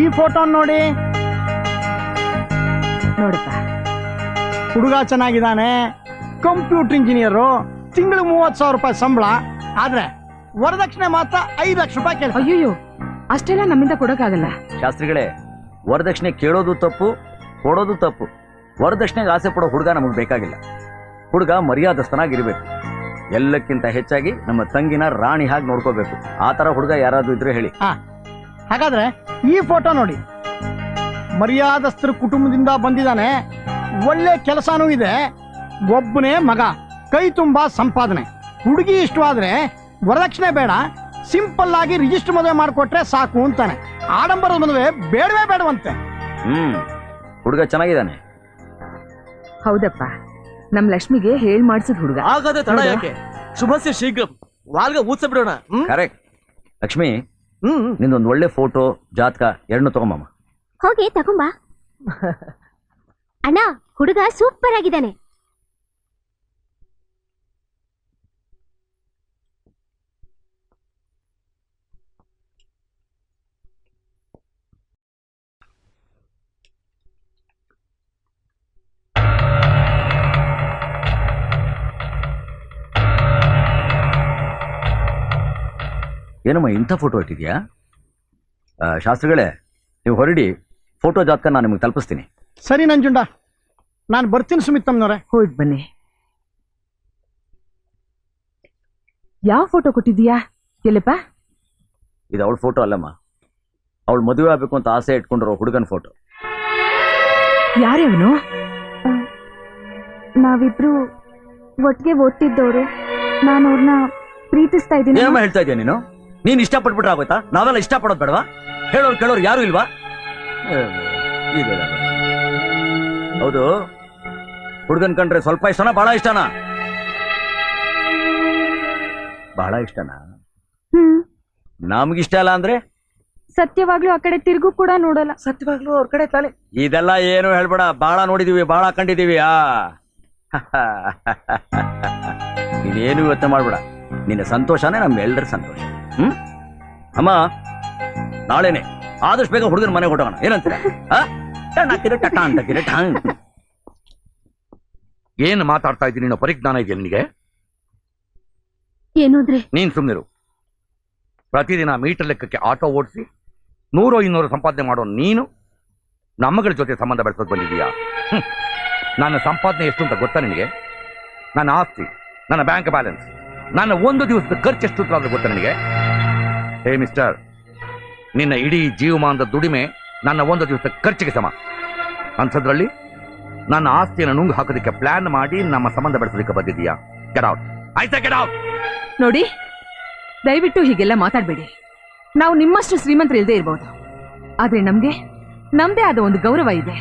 ಈ ಫೋಟೋ ನೋಡಿ. ನೋಡಪ್ಪ, ಹುಡುಗ ಚೆನ್ನಾಗಿದ್ದಾನೆ, ಕಂಪ್ಯೂಟರ್ ಇಂಜಿನಿಯರು, ತಿಂಗಳು 30,000 ರೂಪಾಯಿ ಸಂಬಳ. ಆದ್ರೆ ವರದಕ್ಷಿಣೆ ಮಾತ್ರ 5 ಲಕ್ಷ ರೂಪಾಯಿ ಕೇಳ. ಅಯ್ಯೋ, ಅಷ್ಟೆಲ್ಲ ನಮ್ಮಿಂದ ಕೊಡಕ್ಕಾಗಲ್ಲ. ಶಾಸ್ತ್ರಿಗಳೇ, ವರದಕ್ಷಿಣೆ ಕೇಳೋದು ತಪ್ಪು, ಕೊಡೋದು ತಪ್ಪು. ವರದಕ್ಷಿಣೆಗೆ ಆಸೆ ಪಡೋ ಹುಡುಗ ನಮಗೆ ಬೇಕಾಗಿಲ್ಲ. ಹುಡುಗ ಮರ್ಯಾದಸ್ಥನಾಗಿರ್ಬೇಕು. ಎಲ್ಲಕ್ಕಿಂತ ಹೆಚ್ಚಾಗಿ ನಮ್ಮ ತಂಗಿನ ರಾಣಿ ಹಾಗೆ ನೋಡ್ಕೋಬೇಕು. ಆ ತರ ಹುಡುಗ ಯಾರಾದ್ರೂ ಇದ್ರೆ ಹೇಳಿ. ಹಾಗಾದ್ರೆ ಈ ಫೋಟೋ ನೋಡಿ. ಮರ್ಯಾದಸ್ಥರ ಕುಟುಂಬದಿಂದ ಬಂದಿದ್ದಾನೆ, ಒಳ್ಳೆ ಕೆಲಸನೂ ಇದೆ, ಒಬ್ಬನೇ ಮಗ, ಕೈ ತುಂಬಾ ಸಂಪಾದನೆ. ಹುಡುಗಿ ಇಷ್ಟವಾದ್ರೆ ವರದಕ್ಷಿಣೆ ಬೇಡ, ಸಿಂಪಲ್ ಆಗಿ ರಿಜಿಸ್ಟರ್ ಮದುವೆ ಮಾಡಿಕೊಟ್ರೆ ಸಾಕು ಅಂತಾನೆ. ಆಡಂಬರದ ಮದುವೆ ಬೇಡವೇ ಬೇಡವಂತೆ. ಹುಡುಗ ಚೆನ್ನಾಗಿದ್ದಾನೆ. ಹೌದಪ್ಪ, ನಮ್ ಲಕ್ಷ್ಮಿಗೆ ಹೇಳ್ ಮಾಡ್ಸಿದ್ ಹುಡುಗ. ಆಗದೆ ತಡ ಯಾಕೆ? ಶುಭಸ್ಯ ಶೀಘ್ರ. ವಾಲ್ಗ ಊದ್ಸ ಬಿಡೋಣ. ಕರೆಕ್ಟ್. ಲಕ್ಷ್ಮಿ, ನಿಂದೊಂದು ಒಳ್ಳೆ ಫೋಟೋ, ಜಾತಕ ಎರಡನ್ನೂ ತಗೊಂಬಮ್ಮ. ಹೋಗಿ ತಗೊಂಬಾ. ಅಣ್ಣ, ಹುಡುಗ ಸೂಪರ್ ಆಗಿದ್ದಾನೆ. ಏನಮ್ಮ ಇಂಥ ಫೋಟೋ ಇಟ್ಟಿದ್ಯಾ? ಶಾಸ್ತ್ರಿಗಳೇ, ನೀವು ಹೊರಡಿ, ಫೋಟೋ ಜಾತಕ ನಾನು ನಿಮಗೆ ತಲುಪಿಸ್ತೀನಿ. ಸರಿ ನಂಜುಂಡ, ನಾನು ಬರ್ತೀನಿ ಸುಮಿತ್ತಮ್ಮನವ್ರೆ. ಹೋಗಿ ಬನ್ನಿ. ಯಾವ ಫೋಟೋ ಕೊಟ್ಟಿದ್ಯಾ? ಎಲ್ಲಪ್ಪ? ಇದು ಅವಳ ಫೋಟೋ ಅಲ್ಲಮ್ಮ, ಅವಳು ಮದುವೆ ಆಗ್ಬೇಕು ಅಂತ ಆಸೆ ಇಟ್ಕೊಂಡಿರೋ ಹುಡುಗನ ಫೋಟೋ. ಯಾರ್ಯವನು? ನಾವಿಬ್ರು ಒಟ್ಟಿಗೆ ಓದ್ತಿದ್ದವರು. ನಾನು ಅವ್ರನ್ನ ಪ್ರೀತಿಸ್ತಾ ಇದ್ದೀನಿ. ಏನಮ್ಮ ಹೇಳ್ತಾ ಇದೀಯ ನೀನು? ನೀನ್ ಇಷ್ಟಪಟ್ಬಿಟ್ರೆ ಆಗೋಯ್ತಾ? ನಾವೆಲ್ಲ ಇಷ್ಟಪಡೋದು ಬೇಡವಾ? ಹೇಳೋರು ಕೇಳೋರು ಯಾರು ಇಲ್ವಾ? ಹೌದು, ಹುಡುಗನ್ ಕಂಡ್ರೆ ಸ್ವಲ್ಪ ಇಷ್ಟನಾ, ಬಹಳ ಇಷ್ಟನಾ? ಬಹಳ ಇಷ್ಟನಾ? ನಮ್ಗಿಷ್ಟ ಅಲ್ಲ ಅಂದ್ರೆ ಸತ್ಯವಾಗ್ಲೂ ಆ ಕಡೆ ತಿರುಗು ಕೂಡ ನೋಡಲ್ಲ. ಸತ್ಯವಾಗ್ಲೂ ಅವ್ರ ಕಡೆ ತಾಲೆ. ಇದೆಲ್ಲ ಏನು ಹೇಳ್ಬೇಡ, ಬಹಳ ನೋಡಿದೀವಿ, ಬಹಳ ಕಂಡಿದೀವಿ. ಇದೇನು ಯೋಚನೆ ಮಾಡ್ಬೇಡ, ನಿನ್ನ ಸಂತೋಷನೇ ನಮ್ಮೆಲ್ಲರ ಸಂತೋಷ. ಅಮ್ಮ, ನಾಳೆನೆ ಆದಷ್ಟು ಬೇಗ ಹುಡುಗನ ಮನೆಗೆ ಹೊಟ್ಟೋಗೋಣ, ಏನಂತೀರ? ಏನು ಮಾತಾಡ್ತಾ ಇದ್ದೀನಿ? ನೀನು ಪರಿಜ್ಞಾನ ಇದೆಯಾ ನಿನಗೆ? ಏನು ಅಂದ್ರೆ? ನೀನ್ ಸುಮ್ನಿರು. ಪ್ರತಿದಿನ ಮೀಟರ್ ಲೆಕ್ಕಕ್ಕೆ ಆಟೋ ಓಡಿಸಿ 100-200 ಸಂಪಾದನೆ ಮಾಡೋ ನೀನು ನಮ್ಮಗಳ ಜೊತೆ ಸಂಬಂಧ ಬೆಳೆಸೋದು ಬಂದಿದೀಯಾ? ನನ್ನ ಸಂಪಾದನೆ ಎಷ್ಟು ಅಂತ ಗೊತ್ತಾ ನಿನಗೆ? ನನ್ನ ಆಸ್ತಿ, ನನ್ನ ಬ್ಯಾಂಕ್ ಬ್ಯಾಲೆನ್ಸ್, ನನ್ನ ಒಂದು ದಿವಸದ ಖರ್ಚು ಎಷ್ಟು ಅಂತ ಗೊತ್ತಾ ನಿನಗೆ? ಹೇ ಮಿಸ್ಟರ್, ನಿನ್ನ ಇಡೀ ಜೀವಮಾನದ ದುಡಿಮೆ ನನ್ನ ಒಂದು ದಿವಸದ ಖರ್ಚಿಗೆ ಸಮ. ಅಂಥದ್ರಲ್ಲಿ ನನ್ನ ಆಸ್ತಿಯನ್ನು ನುಂಗು ಹಾಕೋದಕ್ಕೆ ಪ್ಲಾನ್ ಮಾಡಿ ನಮ್ಮ ಸಂಬಂಧ ಬೆಳೆಸೋದಕ್ಕೆ ಬಂದಿದೀಯಾ? Get out. ಆಯ್ತಾ? Get out. ನೋಡಿ, ದಯವಿಟ್ಟು ಹೀಗೆಲ್ಲ ಮಾತಾಡಬೇಡಿ. ನಾವು ನಿಮ್ಮಷ್ಟು ಶ್ರೀಮಂತರು ಇಲ್ಲದೆ ಇರಬಹುದು, ಆದ್ರೆ ನಮ್ದೇ ಆದ ಒಂದು ಗೌರವ ಇದೆ.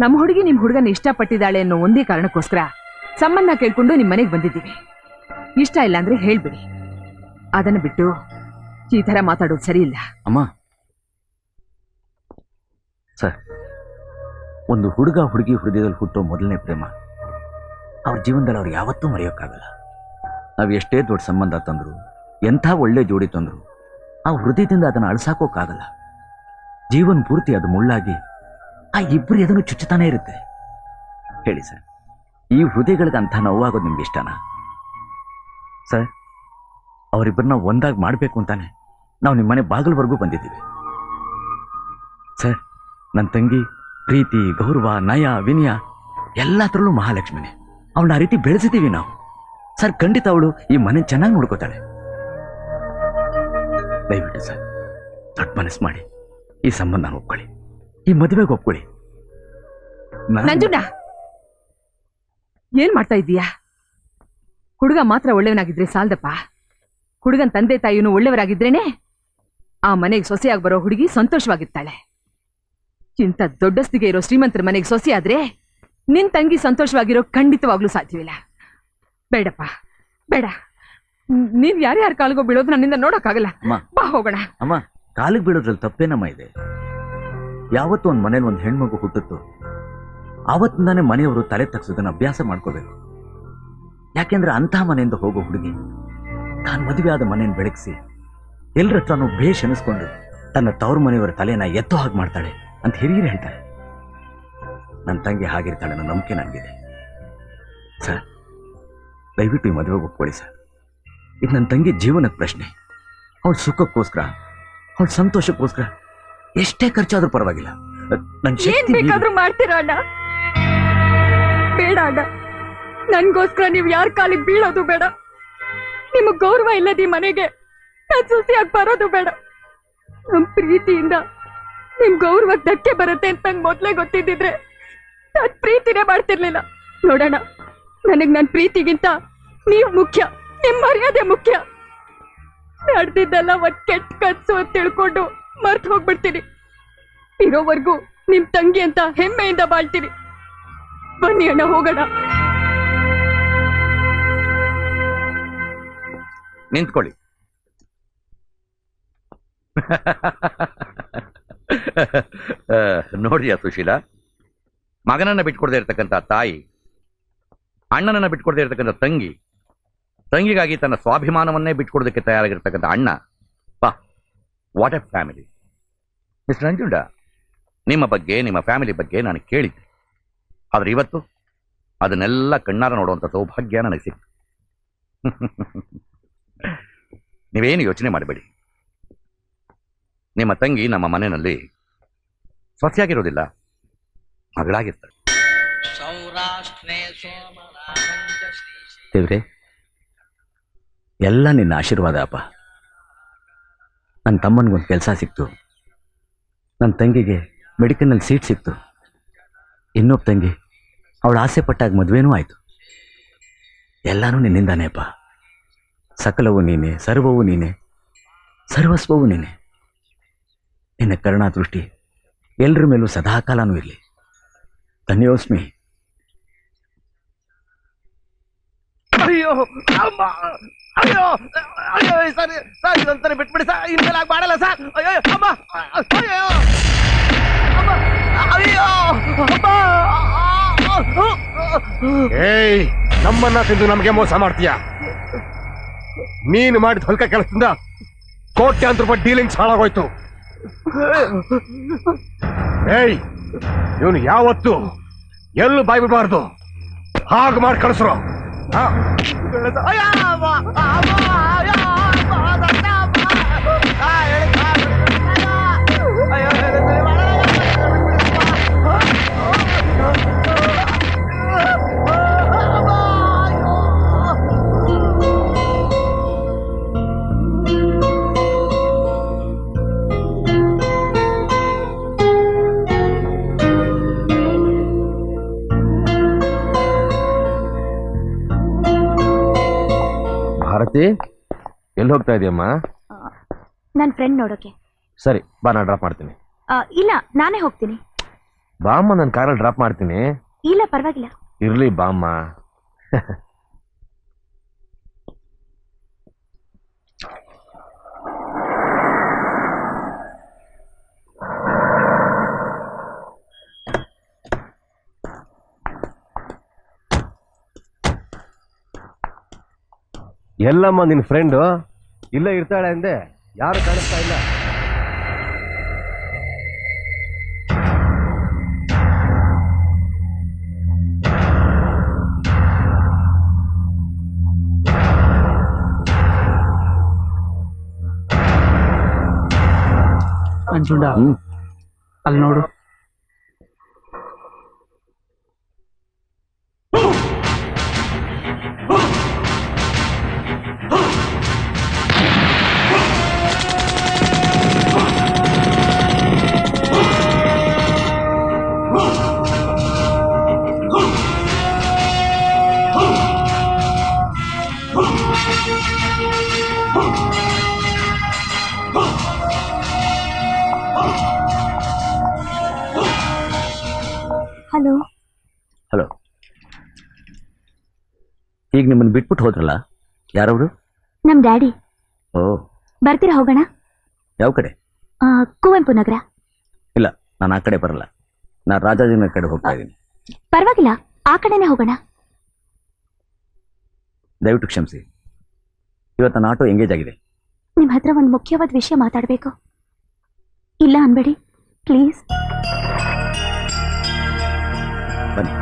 ನಮ್ಮ ಹುಡುಗಿ ನಿಮ್ ಹುಡುಗನ ಇಷ್ಟಪಟ್ಟಿದ್ದಾಳೆ ಅನ್ನೋ ಒಂದೇ ಕಾರಣಕ್ಕೋಸ್ಕರ ಸಂಬಂಧ ಕೇಳ್ಕೊಂಡು ನಿಮ್ ಮನೆಗೆ ಬಂದಿದ್ದೀವಿ. ಇಷ್ಟ ಇಲ್ಲ ಅಂದ್ರೆ ಹೇಳ್ಬಿಡಿ. ಅದನ್ನು ಬಿಟ್ಟು ಈ ತರ ಮಾತಾಡೋದು ಸರಿ ಇಲ್ಲ. ಅಮ್ಮ, ಸರ್, ಒಂದು ಹುಡುಗ ಹುಡುಗಿ ಹೃದಯದಲ್ಲಿ ಹುಟ್ಟೋ ಮೊದಲನೇ ಪ್ರೇಮ ಅವ್ರ ಜೀವನದಲ್ಲಿ ಅವ್ರು ಯಾವತ್ತೂ ಮರೆಯೋಕ್ಕಾಗಲ್ಲ. ನಾವು ಎಷ್ಟೇ ದೊಡ್ಡ ಸಂಬಂಧ ತಂದ್ರು, ಎಂಥ ಒಳ್ಳೆ ಜೋಡಿ ತಂದ್ರು, ಆ ಹೃದಯದಿಂದ ಅದನ್ನು ಅಳಿಸಾಕೋಕ್ಕಾಗಲ್ಲ. ಜೀವನ ಪೂರ್ತಿ ಅದು ಮುಳ್ಳಾಗಿ ಆ ಇಬ್ಬರು ಅದನ್ನು ಚುಚ್ಚುತ್ತಾನೆ ಇರುತ್ತೆ. ಹೇಳಿ ಸರ್, ಈ ಹೃದಯಗಳಿಗೆ ಅಂಥ ನೋವಾಗೋದು ನಿಮ್ಗೆ ಇಷ್ಟನಾ? ಸರ್, ಅವರಿಬ್ಬರನ್ನ ಒಂದಾಗಿ ಮಾಡಬೇಕು ಅಂತಾನೆ ನಾವು ನಿಮ್ಮ ಮನೆ ಬಾಗಿಲವರೆಗೂ ಬಂದಿದ್ದೀವಿ. ಸರ್, ನನ್ನ ತಂಗಿ ಪ್ರೀತಿ, ಗೌರವ, ನಯ, ವಿನಯ ಎಲ್ಲತ್ರಲ್ಲೂ ಮಹಾಲಕ್ಷ್ಮಿನೇ. ಅವಳನ್ನ ಆ ರೀತಿ ಬೆಳೆಸಿದ್ದೀವಿ ನಾವು. ಸರ್, ಖಂಡಿತ ಅವಳು ಈ ಮನೆ ಚೆನ್ನಾಗಿ ನೋಡ್ಕೋತಾಳೆ. ದಯವಿಟ್ಟು ಸರ್, ದೊಡ್ಡ ಮನಸ್ಸು ಮಾಡಿ ಈ ಸಂಬಂಧ ಒಪ್ಕೊಳ್ಳಿ, ಈ ಮದುವೆಗೆ ಒಪ್ಕೊಳ್ಳಿ. ನಂಜುಂಡ, ಏನ್ ಮಾಡ್ತಾ ಇದ್ದೀಯಾ? ಹುಡುಗ ಮಾತ್ರ ಒಳ್ಳೆಯವನಾಗಿದ್ರೆ ಸಾಲ್ದಪ್ಪ. ಹುಡುಗನ್ ತಂದೆ ತಾಯಿನೂ ಒಳ್ಳೆಯವರಾಗಿದ್ರೇನೆ ಆ ಮನೆಗೆ ಸೊಸೆಯಾಗಿ ಬರೋ ಹುಡುಗಿ ಸಂತೋಷವಾಗಿರ್ತಾಳೆ. ಇಂಥ ದೊಡ್ಡಸ್ತಿಗೆ ಇರೋ ಶ್ರೀಮಂತರ ಮನೆಗೆ ಸೊಸೆ ಆದ್ರೆ ನಿನ್ ತಂಗಿ ಸಂತೋಷವಾಗಿರೋ ಖಂಡಿತವಾಗ್ಲೂ ಸಾಧ್ಯವಿಲ್ಲ. ಬೇಡಪ್ಪ, ಬೇಡ. ನೀನ್ ಯಾರ್ಯಾರ ಕಾಲಿಗೋ ಬೀಳೋದು ನನ್ನಿಂದ ನೋಡಕ್ಕಾಗಲ್ಲ. ಬಾ ಹೋಗೋಣ. ಅಮ್ಮ, ಕಾಲಿಗೆ ಬೀಳೋದ್ರಲ್ಲಿ ತಪ್ಪೇನಮ್ಮ ಇದೆ? ಯಾವತ್ತೂ ಒಂದ್ ಮನೇಲಿ ಒಂದು ಹೆಣ್ಮಗು ಹುಟ್ಟುತ್ತೋ ಆವತ್ತಿಂದಾನೇ ಮನೆಯವರು ತಲೆ ತಗ್ಸೋದನ್ನ ಅಭ್ಯಾಸ ಮಾಡ್ಕೋಬೇಕು. ಯಾಕೆಂದ್ರೆ ಅಂತಹ ಮನೆಯಿಂದ ಹೋಗೋ ಹುಡುಗಿ ತಾನು ಮದುವೆ ಆದ ಮನೆಯನ್ನು ಬೆಳಗಿಸಿ ಎಲ್ಲರ ಹತ್ರನೂ ಭೇಷ್ ಎನಿಸ್ಕೊಂಡು ತನ್ನ ತವ್ರ ಮನೆಯವರ ತಲೆನ ಎತ್ತೋ ಹಾಗೆ ಮಾಡ್ತಾಳೆ ಅಂತ ಹಿರಿಯರು ಹೇಳ್ತಾರೆ. ನನ್ನ ತಂಗಿ ಹಾಗಿರ್ತಾಳೆ ಅನ್ನೋ ನಂಬಿಕೆ ನನಗಿದೆ. ಸರ್, ದಯವಿಟ್ಟು ಈ ಮದುವೆಗೆ ಒಪ್ಕೊಳ್ಳಿ ಸರ್. ಇದು ನನ್ನ ತಂಗಿ ಜೀವನದ ಪ್ರಶ್ನೆ. ಅವಳ ಸುಖಕ್ಕೋಸ್ಕರ, ಅವಳ ಸಂತೋಷಕ್ಕೋಸ್ಕರ ಎಷ್ಟೇ ಖರ್ಚಾದ್ರೂ ಪರವಾಗಿಲ್ಲ. ನನ್ನ ಏನ್ ಶಕ್ತಿ ಬೇಕಾದ್ರೂ ಮಾಡ್ತೀರಾ ಅಣ್ಣ? ಬೇಡ ಅಣ್ಣ, ನನ್ಗೋಸ್ಕರ ನೀವ್ ಯಾರ ಕಾಲಿಗೆ ಬೀಳೋದು ಬೇಡ. ನಿಮಗ್ ಗೌರವ ಇಲ್ಲದ ಈ ಮನೆಗೆ ನಾನ್ ಸೊಸೆಯಾಗಿ ಬರೋದು ಬೇಡ. ನಮ್ ಪ್ರೀತಿಯಿಂದ ನಿಮ್ ಗೌರವಕ್ಕೆ ಧಕ್ಕೆ ಬರುತ್ತೆ ಅಂತ ನಂಗೆ ಮೊದ್ಲೇ ಗೊತ್ತಿದ್ದಿದ್ರೆ ನಾನ್ ಪ್ರೀತಿನೇ ಮಾಡ್ತಿರ್ಲಿಲ್ಲ. ನೋಡೋಣ, ನನಗ್ ನನ್ ಪ್ರೀತಿಗಿಂತ ನೀವ್ ಮುಖ್ಯ, ನಿಮ್ ಮರ್ಯಾದೆ ಮುಖ್ಯ. ನಡೆದಿದ್ದೆಲ್ಲ ಒಂದ್ ಕೆಟ್ಟ ಕನ್ಸು ಅಂತ ತಿಳ್ಕೊಂಡು ಮರ್ತು ಹೋಗ್ಬಿಡ್ತೀನಿ. ಇರೋವರೆಗೂ ನಿಮ್ ತಂಗಿ ಅಂತ ಹೆಮ್ಮೆಯಿಂದ ಬಾಳ್ತೀನಿ. ಬನ್ನಿ ಅಣ್ಣ, ಹೋಗೋಣ. ನಿಂತ್ಕೊಳ್ಳಿ. ನೋಡಿಯಾ ಸುಶೀಲಾ, ಮಗನನ್ನ ಬಿಟ್ಕೊಡದೆ ಇರ್ತಕ್ಕಂಥ ತಾಯಿ, ಅಣ್ಣನನ್ನ ಬಿಟ್ಕೊಡದೆ ಇರ್ತಕ್ಕಂಥ ತಂಗಿ, ತಂಗಿಗಾಗಿ ತನ್ನ ಸ್ವಾಭಿಮಾನವನ್ನೇ ಬಿಟ್ಕೊಡೋದಕ್ಕೆ ತಯಾರಾಗಿರ್ತಕ್ಕಂಥ ಅಣ್ಣ. ಬಾ, what A family. Mister Nanjunda, ನಿಮ್ಮ ಬಗ್ಗೆ, ನಿಮ್ಮ ಫ್ಯಾಮಿಲಿ ಬಗ್ಗೆ ನಾನು ಕೇಳಿದ್ದೆ. ಆದ್ರೆ ಇವತ್ತು ಅದನ್ನೆಲ್ಲ ಕಣ್ಣಾರ ನೋಡುವಂಥ ಸೌಭಾಗ್ಯ ನನಗೆ ಸಿಕ್ತು. ನೀವೇನು ಯೋಚನೆ ಮಾಡಬೇಡಿ. ನಿಮ್ಮ ತಂಗಿ ನಮ್ಮ ಮನೆಯಲ್ಲಿ ಸ್ವಚ್ಛಾಗಿರೋದಿಲ್ಲ, ಮಗಳಾಗಿರ್ತಾಳೆ. ದೇವ್ರೆ, ಎಲ್ಲ ನಿನ್ನ ಆಶೀರ್ವಾದ ಅಪ್ಪ. ನನ್ನ ತಮ್ಮನಿಗೊಂದು ಕೆಲಸ ಸಿಕ್ತು, ನನ್ನ ತಂಗಿಗೆ ಮೆಡಿಕಲ್ನಲ್ಲಿ ಸೀಟ್ ಸಿಕ್ತು, ಇನ್ನೊಬ್ಬ ತಂಗಿ ಅವಳು ಆಸೆ ಪಟ್ಟಾಗ ಮದುವೆನೂ ಆಯಿತು. ಎಲ್ಲನೂ ನಿನ್ನಿಂದಾನೇ ಅಪ್ಪ. ಸಕಲವು ನೀನೆ, ಸರ್ವವು ನೀನೆ, ಸರ್ವಸ್ವವು ನೀನೆ. ನಿನ್ನ ಕರುಣಾ ದೃಷ್ಟಿ ಎಲ್ಲರ ಮೇಲೂ ಸದಾಕಾಲನೂ ಇರಲಿ. ಧನ್ಯೋಸ್ಮಿ. ಅಯ್ಯೋ ಅಮ್ಮ, ಅಯ್ಯೋ ಅಯ್ಯೋ ಸರ್ ಸರ್, ಇದೊಂದ್ಸರಿ ಬಿಟ್ಬಿಡಿ ಸರ್, ಇನ್ಮೇಲೆ ಮಾಡಲ್ಲ ಸರ್. ಅಯ್ಯೋ ಅಮ್ಮ, ಅಯ್ಯೋ ಅಮ್ಮ, ಅಯ್ಯೋ ಅಮ್ಮ. ಏಯ್, ನಮ್ಮನ್ನ ತಿಂದು ನಮಗೆ ಮೋಸ ಮಾಡ್ತೀಯ? ನೀನು ಮಾಡಿದ ಹೊಲ್ಕ ಕೆಲಸದಿಂದ ಕೋಟ್ಯಾಂತರ ರೂಪಾಯಿ ಡೀಲಿಂಗ್ಸ್ ಹಾಳಾಗೋಯ್ತು. ಏಯ್, ಇವನು ಯಾವತ್ತು ಎಲ್ಲೂ ಬಾಯ್ ಬಿಡಬಾರ್ದು. ಹಾಗೆ ಮಾಡಿ ಕಳಿಸ್ರು. ಅಯ್ಯೋ ಅಮ್ಮ, ಅಮ್ಮ, ಅಯ್ಯೋ ಭಾರತಿ, ಎಲ್ಲಿ ಹೋಗ್ತಾ ಇದೆಯಮ್ಮ? ನನ್ ಫ್ರೆಂಡ್ ನೋಡೋಕೆ. ಸರಿ ಬಾ, ನಾನು ಡ್ರಾಪ್ ಮಾಡ್ತೀನಿ. ಇಲ್ಲ, ನಾನೇ ಹೋಗ್ತೀನಿ. ಬಾಮ್ಮ, ನನ್ನ ಕಾರಲ್ಲಿ ಡ್ರಾಪ್ ಮಾಡ್ತೀನಿ. ಇಲ್ಲ, ಪರವಾಗಿಲ್ಲ. ಇರ್ಲಿ ಬಾಮ್ಮ. ಎಲ್ಲಮ್ಮ ನಿನ್ ಫ್ರೆಂಡು? ಇಲ್ಲೇ ಇರ್ತಾಳೆ ಅಂದೆ, ಯಾರು ಕಾಣಿಸ್ತಾ ಇಲ್ಲ. ನಂಜುಂಡ, ಅಲ್ಲಿ ನೋಡು. ಹಲೋ. ಹಲೋ. ಈಗ ನಿಮ್ಮನ್ನು ಬಿಟ್ಬಿಟ್ಟು ಹೋದ್ರಲ್ಲ, ಯಾರವರು? ನಮ್ ಡ್ಯಾಡಿ. ಓ, ಬರ್ತೀರಾ? ಹೋಗೋಣ. ಯಾವ ಕಡೆ? ಕುವೆಂಪು ನಗರ. ಇಲ್ಲ, ನಾನು ಆ ಕಡೆ ಬರಲ್ಲ. ನಾನು ರಾಜಾಜಿನಗರ ಕಡೆ ಹೋಗ್ತಾ ಇದ್ದೀನಿ. ಪರವಾಗಿಲ್ಲ, ಆ ಕಡೆನೆ ಹೋಗೋಣ. ದಯವಿಟ್ಟು ಕ್ಷಮಿಸಿ, ಇವತ್ತು ನನ್ನ ಆಟೋ ಎಂಗೇಜ್ ಆಗಿದೆ. ನಿಮ್ ಹತ್ರ ಒಂದು ಮುಖ್ಯವಾದ ವಿಷಯ ಮಾತಾಡ್ಬೇಕು. ಇಲ್ಲ ಅನ್ಬೇಡಿ ಪ್ಲೀಸ್. ಬನ್ನಿ.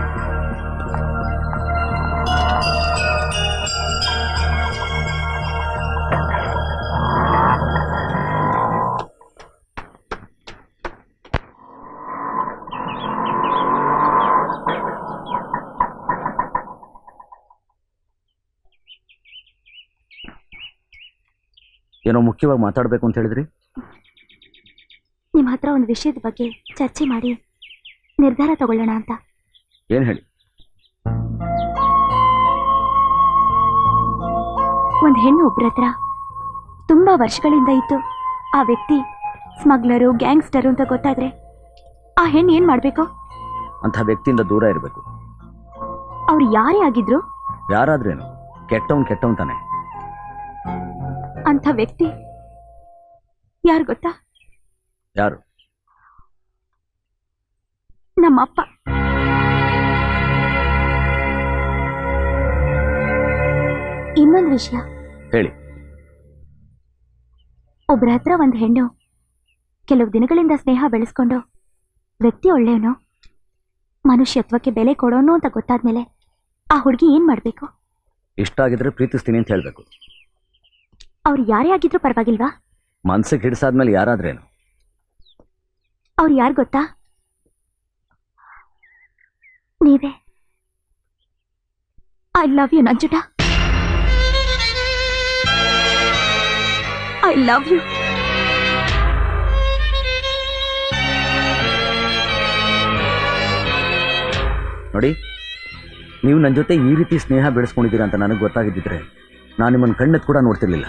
ಏನೋ ಮುಖ್ಯವಾಗಿ ಮಾತಾಡಬೇಕು ಅಂತ ಹೇಳಿದ್ರಿ? ನಿಮ್ಮ ಹತ್ರ ಒಂದು ವಿಷಯದ ಬಗ್ಗೆ ಚರ್ಚೆ ಮಾಡಿ ನಿರ್ಧಾರ ತಗೊಳ್ಳೋಣ ಅಂತ. ಏನು ಹೇಳಿ? ಒಂದು ಹೆಣ್ಣು ಒಬ್ಬರ ಹತ್ರ ತುಂಬಾ ವರ್ಷಗಳಿಂದ ಇತ್ತು. ಆ ವ್ಯಕ್ತಿ ಸ್ಮಗ್ಲರು, ಗ್ಯಾಂಗ್ಸ್ಟರು ಅಂತ ಗೊತ್ತಾದ್ರೆ ಆ ಹೆಣ್ಣು ಏನ್ ಮಾಡ್ಬೇಕು? ಅಂಥ ವ್ಯಕ್ತಿಯಿಂದ ದೂರ ಇರಬೇಕು. ಅವ್ರು ಯಾರೇ ಆಗಿದ್ರು ಯಾರಾದ್ರೇನು, ಕೆಟ್ಟವನ್ ತಾನೆ. ಅಂಥ ವ್ಯಕ್ತಿ ಯಾರು ಗೊತ್ತಾ? ಯಾರು? ನಮ್ಮಪ್ಪ. ಇನ್ನೊಂದು ವಿಷಯ ಹೇಳಿ. ಒಬ್ಬರ ಹತ್ರ ಒಂದು ಹೆಣ್ಣು ಕೆಲವು ದಿನಗಳಿಂದ ಸ್ನೇಹ ಬೆಳೆಸ್ಕೊಂಡು ವ್ಯಕ್ತಿ ಒಳ್ಳೆಯವನು, ಮನುಷ್ಯತ್ವಕ್ಕೆ ಬೆಲೆ ಕೊಡೋನು ಅಂತ ಗೊತ್ತಾದ್ಮೇಲೆ ಆ ಹುಡುಗಿ ಏನ್ ಮಾಡ್ಬೇಕು? ಇಷ್ಟ ಆಗಿದ್ರೆ ಪ್ರೀತಿಸ್ತೀನಿ ಅಂತ ಹೇಳ್ಬೇಕು. ಅವ್ರು ಯಾರೇ ಆಗಿದ್ರು ಪರವಾಗಿಲ್ವಾ? ಮನ್ಸಿಗೆ ಹಿಡಿಸಾದ್ಮೇಲೆ ಯಾರಾದ್ರೇನು? ಅವ್ರು ಯಾರು ಗೊತ್ತಾ? ನೀವೇ. ಐ ಲವ್ ಯು ನಂಜುಟ. I love you. ನೋಡಿ, ನೀವು ನನ್ನ ಜೊತೆ ಈ ರೀತಿ ಸ್ನೇಹ ಬೆಳೆಸ್ಕೊಂಡಿದ್ದೀರಾ ಅಂತ ನನಗೆ ಗೊತ್ತಾಗಿದ್ದಿದ್ರೆ ನಾನು ನಿಮ್ಮನ್ನು ಕಣ್ಣೆತ್ತು ಕೂಡ ನೋಡ್ತಿರ್ಲಿಲ್ಲ.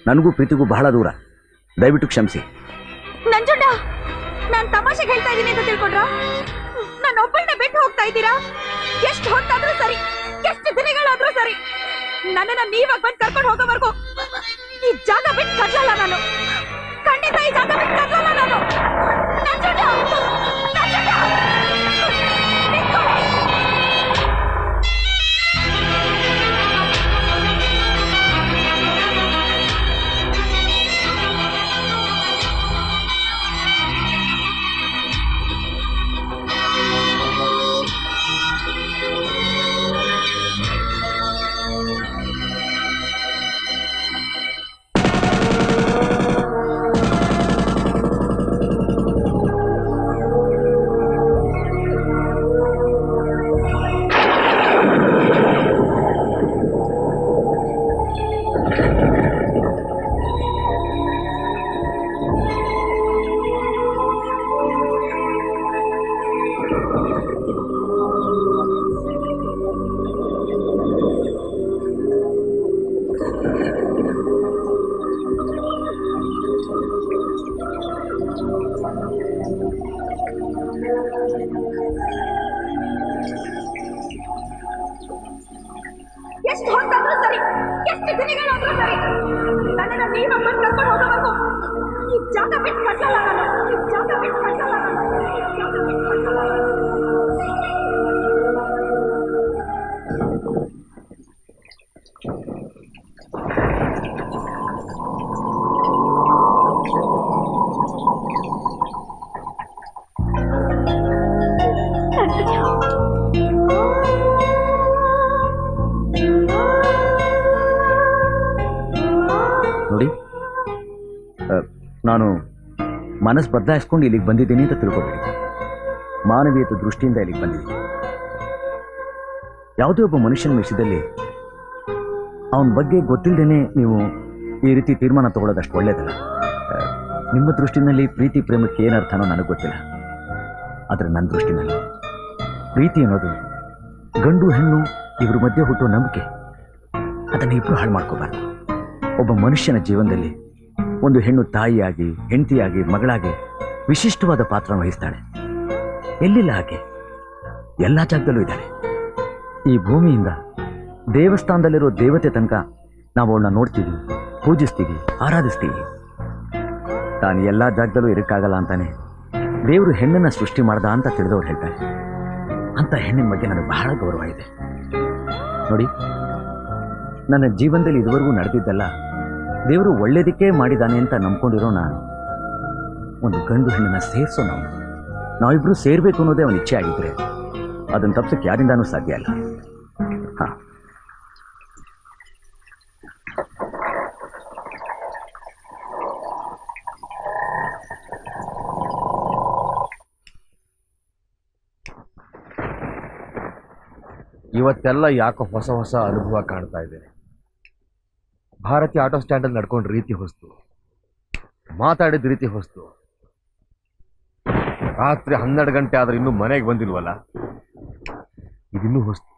ನನಗೂ ಪ್ರೀತಿಗೂ ಬಹಳ ದೂರ. ದಯವಿಟ್ಟು ಕ್ಷಮಿಸಿ. ನಂಜುಂಡ, ನಾನ್ ತಮಾಷೆಗೆ ಹೇಳ್ತಾ ಇದ್ದೀನಿ ಅಂತ ತಿಳ್ಕೊಂಡ್ರ? ನಾನು ಒಬ್ಬಳನ್ನ ಬಿಟ್ಟು ಹೋಗ್ತಾ ಇದ್ದೀರಾ? ಎಷ್ಟು ಹೊತ್ತಾದ್ರೂ ಸರಿ, ಎಷ್ಟು ದಿನಗಳಾದ್ರೂ ಸರಿ, ನನ್ನನ್ನ ನೀವಾಗ ಬಂದು ಕರ್ಕೊಂಡು ಹೋಗೋವರೆಗೂ ಈ ಜಾಗ ಬಿಟ್ಟು ಕದಲಲ್ಲ ನಾನು. ಖಂಡಿತ ಈ ಜಾಗ ಬಿಟ್ಟು ಕದಲಲ್ಲ ನಾನು. ನಂಜುಂಡ, ನಂಜುಂಡ, ನಿಂತ್ಕೊಳ್ಳಿ. ಎಷ್ಟು ಹೊತ್ತಾದ್ರೂ ಸರಿ, ಎಷ್ಟು ದಿನಗಳಾದ್ರೂ ಸರಿ, ನನ್ನನ್ನ ನೀವಾಗ ಬಂದು ಕರ್ಕೊಂಡು ಹೋಗೋವರೆಗೂ ಈ ಜಾಗ ಬಿಟ್ಟು ಕದಲಲ್ಲ ನಾನು. ಈ ಜಾಗ ಬಿಟ್ಟು ಕದಲಲ್ಲ ನಾನು. ಈ ಜಾಗ ಬಿಟ್ಟು ಕದಲಲ್ಲ ನಾನು. ನೋಡಿ, ನಾನು ಮನಸ್ಸು ಬದಲಾಯಿಸ್ಕೊಂಡು ಇಲ್ಲಿಗೆ ಬಂದಿದ್ದೀನಿ ಅಂತ ತಿಳ್ಕೊಬೇಡಿ. ಮಾನವೀಯತೆ ದೃಷ್ಟಿಯಿಂದ ಇಲ್ಲಿಗೆ ಬಂದಿದ್ದೀನಿ. ಯಾವುದೇ ಒಬ್ಬ ಮನುಷ್ಯನ ವಿಷಯದಲ್ಲಿ ಅವನ ಬಗ್ಗೆ ಗೊತ್ತಿಲ್ಲದೇನೆ ನೀವು ಈ ರೀತಿ ತೀರ್ಮಾನ ತಗೊಳ್ಳೋದಷ್ಟು ಒಳ್ಳೇದಲ್ಲ. ನಿಮ್ಮ ದೃಷ್ಟಿನಲ್ಲಿ ಪ್ರೀತಿ ಪ್ರೇಮಕ್ಕೆ ಏನರ್ಥನೋ ನನಗೆ ಗೊತ್ತಿಲ್ಲ. ಆದರೆ ನನ್ನ ದೃಷ್ಟಿನಲ್ಲಿ ಪ್ರೀತಿ ಅನ್ನೋದು ಗಂಡು ಹೆಣ್ಣು ಇವ್ರ ಮಧ್ಯೆ ಹುಟ್ಟುವ ನಂಬಿಕೆ. ಅದನ್ನು ಇಬ್ಬರು ಹಾಳು ಮಾಡ್ಕೋಬಾರ್ದು. ಒಬ್ಬ ಮನುಷ್ಯನ ಜೀವನದಲ್ಲಿ ಒಂದು ಹೆಣ್ಣು ತಾಯಿಯಾಗಿ, ಹೆಂಡತಿಯಾಗಿ, ಮಗಳಾಗಿ ವಿಶಿಷ್ಟವಾದ ಪಾತ್ರ ವಹಿಸ್ತಾಳೆ. ಎಲ್ಲಿಲ್ಲ ಹಾಗೆ, ಎಲ್ಲ ಜಾಗದಲ್ಲೂ ಇದ್ದಾಳೆ. ಈ ಭೂಮಿಯಿಂದ ದೇವಸ್ಥಾನದಲ್ಲಿರೋ ದೇವತೆ ತನಕ ನಾವು ಅವಳನ್ನ ನೋಡ್ತೀವಿ, ಪೂಜಿಸ್ತೀವಿ, ಆರಾಧಿಸ್ತೀವಿ. ತಾನು ಎಲ್ಲ ಜಾಗದಲ್ಲೂ ಇರಕ್ಕಾಗಲ್ಲ ಅಂತಾನೆ ದೇವರು ಹೆಣ್ಣನ್ನು ಸೃಷ್ಟಿ ಮಾಡ್ದ ಅಂತ ತಿಳಿದವ್ರು ಹೇಳ್ತಾರೆ. ಅಂತ ಹೆಣ್ಣಿನ ಬಗ್ಗೆ ನನಗೆ ಬಹಳ ಗೌರವ ಇದೆ. ನೋಡಿ, ನನ್ನ ಜೀವನದಲ್ಲಿ ಇದುವರೆಗೂ ನಡೆದಿದ್ದಲ್ಲ ದೇವರು ಒಳ್ಳೇದಕ್ಕೆ ಮಾಡಿದ್ದಾನೆ ಅಂತ ನಂಬ್ಕೊಂಡಿರೋ ನಾನು ಒಂದು ಗಂಡು ಹೆಣ್ಣನ್ನ ಸೇರಿಸೋ ನಾವಿಬ್ರು ಸೇರ್ಬೇಕು ಅನ್ನೋದೇ ಅವನ ಇಚ್ಛೆ ಆಗಿದ್ರೆ ಅದನ್ನು ತಪ್ಸಕ್ಕೆ ಯಾರಿಂದಾನೂ ಸಾಧ್ಯ ಅಲ್ಲ. ಹಾ, ಇವತ್ತೆಲ್ಲ ಯಾಕೋ ಹೊಸ ಹೊಸ ಅನುಭವ ಕಾಣ್ತಾ ಇದೆ. ಭಾರತೀಯ ಆಟೋ ಸ್ಟ್ಯಾಂಡಲ್ಲಿ ನಡ್ಕೊಂಡ ರೀತಿ ಹೊಸ್ತು, ಮಾತಾಡಿದ ರೀತಿ ಹೊಸ್ತು. ರಾತ್ರಿ 12 ಗಂಟೆ ಆದ್ರೆ ಇನ್ನೂ ಮನೆಗೆ ಬಂದಿಲ್ವಲ್ಲ, ಇದಿನ್ನೂ ಹೊಸ್ತು.